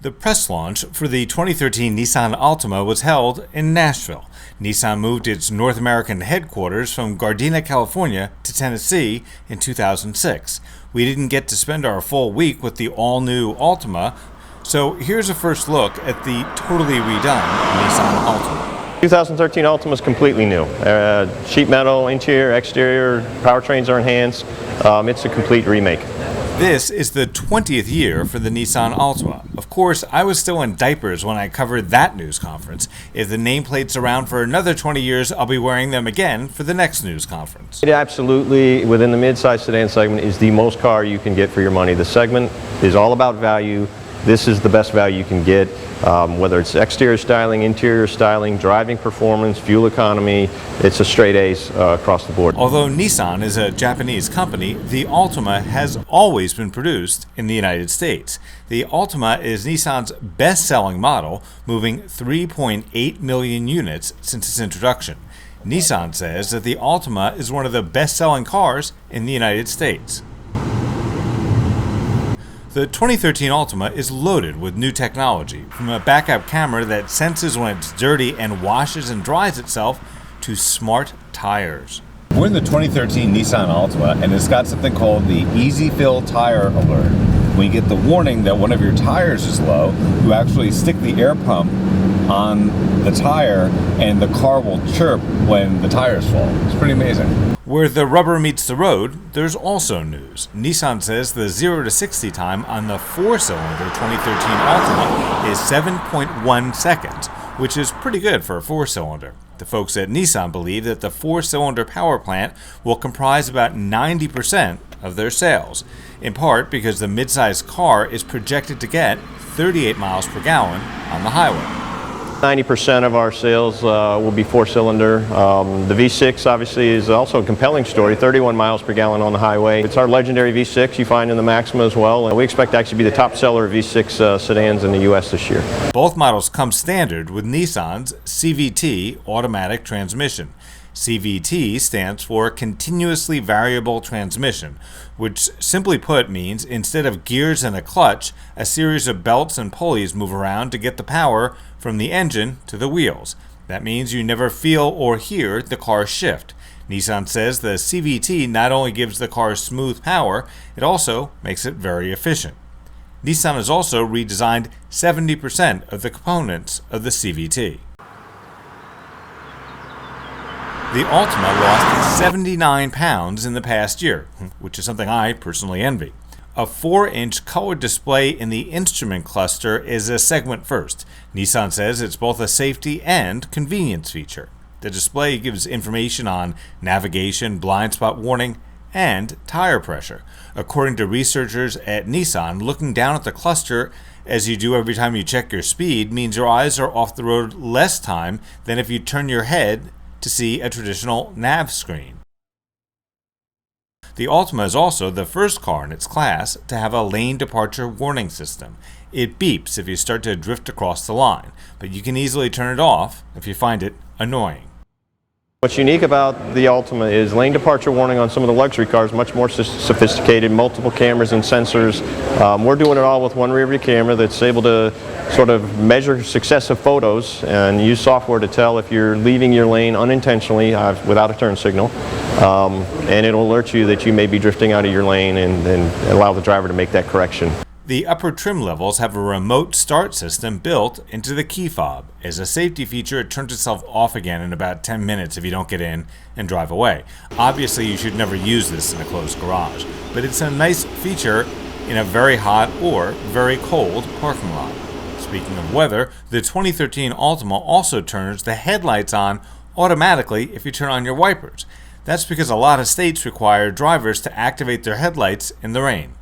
The press launch for the 2013 Nissan Altima was held in Nashville. Nissan moved its North American headquarters from Gardena, California to Tennessee in 2006. We didn't get to spend our full week with the all-new Altima, so here's a first look at the totally redone Nissan Altima. 2013 Altima is completely new. Sheet metal, interior, exterior, powertrains are enhanced. It's a complete remake. This is the 20th year for the Nissan Altima. Of course, I was still in diapers when I covered that news conference. If the nameplate's around for another 20 years, I'll be wearing them again for the next news conference. It absolutely, within the mid-size sedan segment, is the most car you can get for your money. The segment is all about value. This is the best value you can get, whether it's exterior styling, interior styling, driving performance, fuel economy. It's a straight A's across the board. Although Nissan is a Japanese company, the Altima has always been produced in the United States. The Altima is Nissan's best-selling model, moving 3.8 million units since its introduction. Nissan says that the Altima is one of the best-selling cars in the United States. The 2013 Altima is loaded with new technology, from a backup camera that senses when it's dirty and washes and dries itself, to smart tires. We're in the 2013 Nissan Altima, and it's got something called the Easy Fill Tire Alert. When you get the warning that one of your tires is low, you actually stick the air pump on the tire and the car will chirp when the tires fall. It's pretty amazing. Where the rubber meets the road, there's also news. Nissan says the 0 to 60 time on the 4-cylinder 2013 Altima is 7.1 seconds, which is pretty good for a 4-cylinder. The folks at Nissan believe that the 4-cylinder power plant will comprise about 90% of their sales, in part because the midsize car is projected to get 38 miles per gallon on the highway. 90% of our sales will be 4-cylinder. The V6 obviously is also a compelling story, 31 miles per gallon on the highway. It's our legendary V6 you find in the Maxima as well, and we expect to actually be the top seller of V6 sedans in the U.S. this year. Both models come standard with Nissan's CVT automatic transmission. CVT stands for Continuously Variable Transmission, which simply put means instead of gears and a clutch, a series of belts and pulleys move around to get the power from the engine to the wheels. That means you never feel or hear the car shift. Nissan says the CVT not only gives the car smooth power, it also makes it very efficient. Nissan has also redesigned 70% of the components of the CVT. The Altima lost 79 pounds in the past year, which is something I personally envy. A 4-inch color display in the instrument cluster is a segment first. Nissan says it's both a safety and convenience feature. The display gives information on navigation, blind spot warning, and tire pressure. According to researchers at Nissan, looking down at the cluster as you do every time you check your speed means your eyes are off the road less time than if you turn your head to see a traditional nav screen. The Altima is also the first car in its class to have a lane departure warning system. It beeps if you start to drift across the line, but you can easily turn it off if you find it annoying. What's unique about the Altima is lane departure warning on some of the luxury cars, much more sophisticated, multiple cameras and sensors. We're doing it all with one rear view camera that's able to sort of measure successive photos and use software to tell if you're leaving your lane unintentionally without a turn signal. And it'll alert you that you may be drifting out of your lane and allow the driver to make that correction. The upper trim levels have a remote start system built into the key fob. As a safety feature, it turns itself off again in about 10 minutes if you don't get in and drive away. Obviously, you should never use this in a closed garage, but it's a nice feature in a very hot or very cold parking lot. Speaking of weather, the 2013 Altima also turns the headlights on automatically if you turn on your wipers. That's because a lot of states require drivers to activate their headlights in the rain.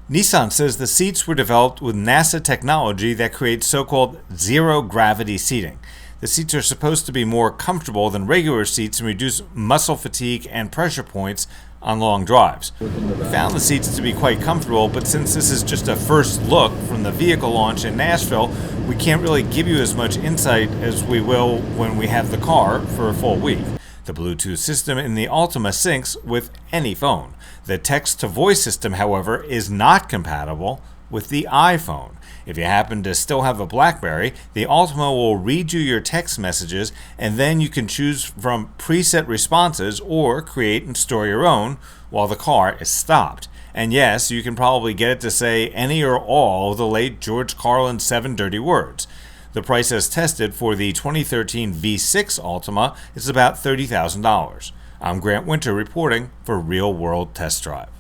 Nissan says the seats were developed with NASA technology that creates so-called zero-gravity seating. The seats are supposed to be more comfortable than regular seats and reduce muscle fatigue and pressure points on long drives. We found the seats to be quite comfortable, but since this is just a first look from the vehicle launch in Nashville, we can't really give you as much insight as we will when we have the car for a full week. The Bluetooth system in the Altima syncs with any phone. The text-to-voice system, however, is not compatible with the iPhone. If you happen to still have a BlackBerry, the Altima will read you your text messages, and then you can choose from preset responses or create and store your own while the car is stopped. And yes, you can probably get it to say any or all of the late George Carlin's 7 dirty words. The price as tested for the 2013 V6 Altima is about $30,000. I'm Grant Winter reporting for Real World Test Drive.